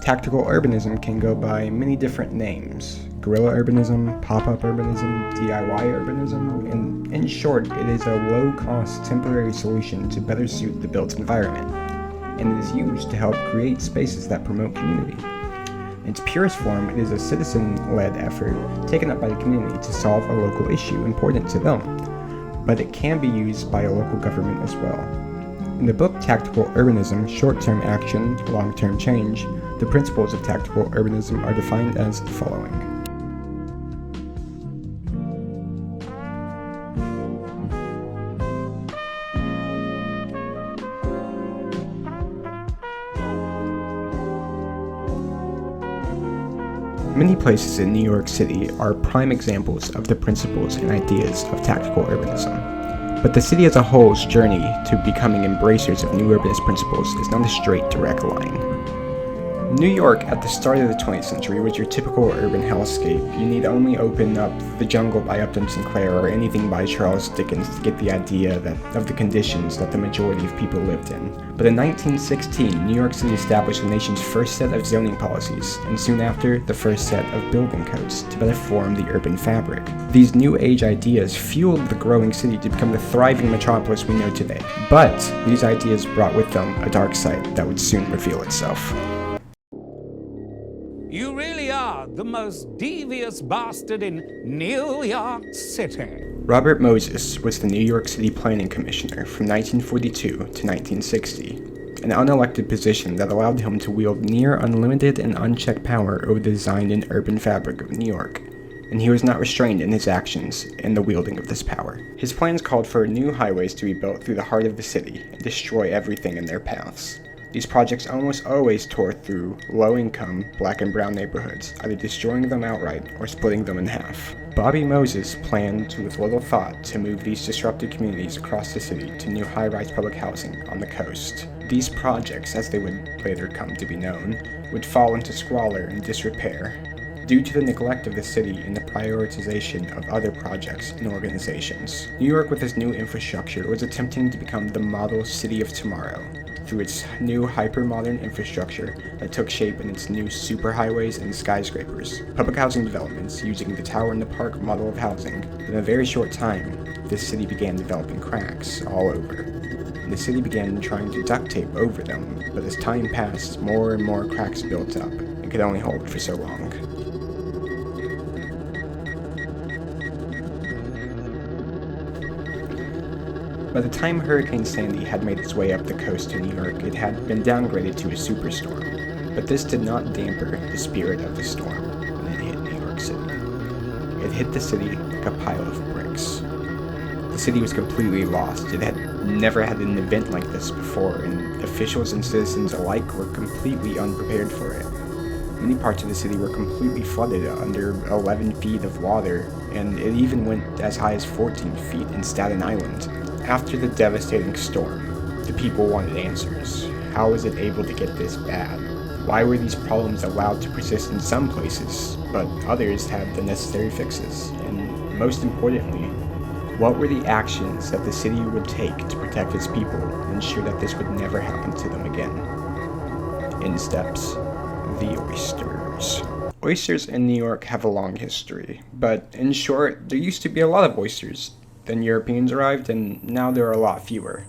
Tactical urbanism can go by many different names: guerrilla urbanism, pop-up urbanism, DIY urbanism, and in short, it is a low-cost temporary solution to better suit the built environment, and it is used to help create spaces that promote community. In its purest form, it is a citizen-led effort taken up by the community to solve a local issue important to them, but it can be used by a local government as well. In the book Tactical Urbanism, Short-Term Action, Long-Term Change, the principles of tactical urbanism are defined as the following. Many places in New York City are prime examples of the principles and ideas of tactical urbanism. But the city as a whole's journey to becoming embracers of new urbanist principles is not a straight, direct line. New York at the start of the 20th century was your typical urban hellscape. You need only open up The Jungle by Upton Sinclair or anything by Charles Dickens to get the idea of the conditions that the majority of people lived in. But in 1916, New York City established the nation's first set of zoning policies, and soon after, the first set of building codes to better form the urban fabric. These new age ideas fueled the growing city to become the thriving metropolis we know today. But these ideas brought with them a dark side that would soon reveal itself. You really are the most devious bastard in New York City. Robert Moses was the New York City Planning Commissioner from 1942 to 1960, an unelected position that allowed him to wield near unlimited and unchecked power over the design and urban fabric of New York, and he was not restrained in his actions in the wielding of this power. His plans called for new highways to be built through the heart of the city and destroy everything in their paths. These projects almost always tore through low-income black and brown neighborhoods, either destroying them outright or splitting them in half. Bobby Moses planned with little thought to move these disrupted communities across the city to new high-rise public housing on the coast. These projects, as they would later come to be known, would fall into squalor and disrepair due to the neglect of the city and the prioritization of other projects and organizations. New York, with its new infrastructure, was attempting to become the model city of tomorrow through its new hyper-modern infrastructure that took shape in its new superhighways and skyscrapers, public housing developments using the Tower in the Park model of housing. In a very short time, this city began developing cracks all over, and the city began trying to duct tape over them, but as time passed, more and more cracks built up and could only hold for so long. By the time Hurricane Sandy had made its way up the coast to New York, it had been downgraded to a superstorm, but this did not damper the spirit of the storm when it hit New York City. It hit the city like a pile of bricks. The city was completely lost. It had never had an event like this before, and officials and citizens alike were completely unprepared for it. Many parts of the city were completely flooded under 11 feet of water, and it even went as high as 14 feet in Staten Island. After the devastating storm, the people wanted answers. How was it able to get this bad? Why were these problems allowed to persist in some places, but others had the necessary fixes? And most importantly, what were the actions that the city would take to protect its people and ensure that this would never happen to them again? In steps the oysters. Oysters in New York have a long history, but in short, there used to be a lot of oysters. Then Europeans arrived, and now there are a lot fewer.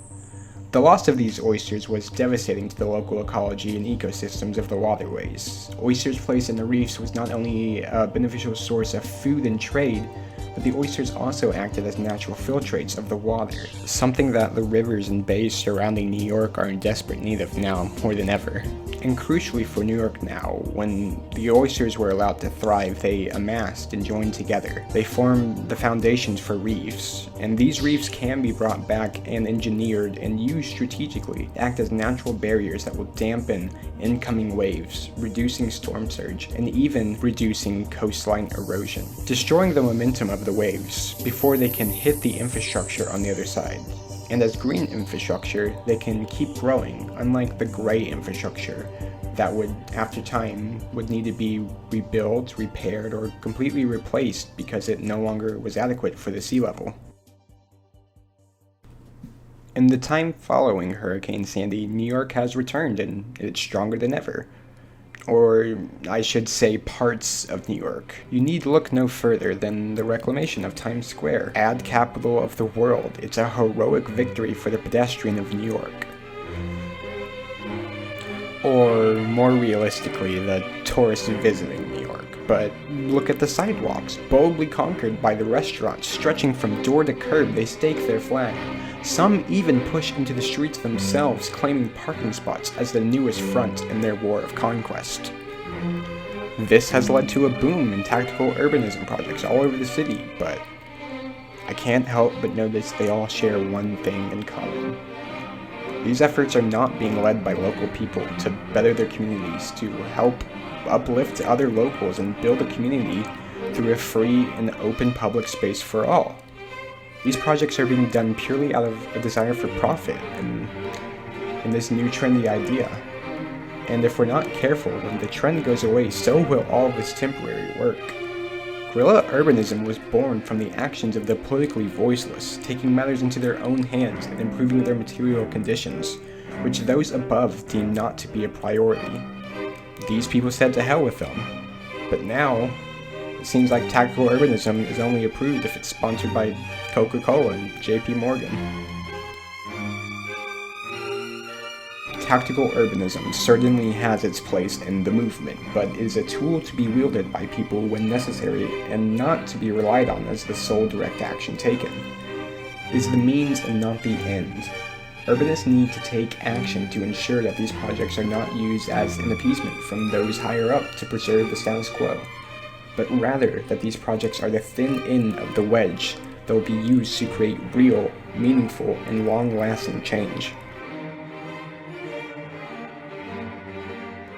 The loss of these oysters was devastating to the local ecology and ecosystems of the waterways. Oysters placed in the reefs was not only a beneficial source of food and trade, but the oysters also acted as natural filtrates of the water, something that the rivers and bays surrounding New York are in desperate need of now more than ever. And crucially for New York now, when the oysters were allowed to thrive, they amassed and joined together. They formed the foundations for reefs, and these reefs can be brought back and engineered and used strategically to act as natural barriers that will dampen incoming waves, reducing storm surge, and even reducing coastline erosion, destroying the momentum of the waves before they can hit the infrastructure on the other side. And as green infrastructure, they can keep growing, unlike the gray infrastructure that would, after time, would need to be rebuilt, repaired, or completely replaced because it no longer was adequate for the sea level. In the time following Hurricane Sandy, New York has returned and it's stronger than ever. or I should say parts of New York, you need look no further than the reclamation of Times Square. Ad capital of the world, it's a heroic victory for the pedestrian of New York. Or, more realistically, the tourist visiting New York. But look at the sidewalks, boldly conquered by the restaurants, stretching from door to curb, they stake their flag. Some even push into the streets themselves, claiming parking spots as the newest front in their war of conquest. This has led to a boom in tactical urbanism projects all over the city, but I can't help but notice they all share one thing in common. These efforts are not being led by local people to better their communities, to help uplift other locals and build a community through a free and open public space for all. These projects are being done purely out of a desire for profit and this new trendy idea. And if we're not careful, when the trend goes away, so will all this temporary work. Guerrilla urbanism was born from the actions of the politically voiceless, taking matters into their own hands and improving their material conditions, which those above deemed not to be a priority. These people said to hell with them. But now, it seems like tactical urbanism is only approved if it's sponsored by Coca-Cola and JP Morgan. Tactical urbanism certainly has its place in the movement, but is a tool to be wielded by people when necessary and not to be relied on as the sole direct action taken. It is the means and not the end. Urbanists need to take action to ensure that these projects are not used as an appeasement from those higher up to preserve the status quo, but rather that these projects are the thin end of the wedge that will be used to create real, meaningful, and long-lasting change.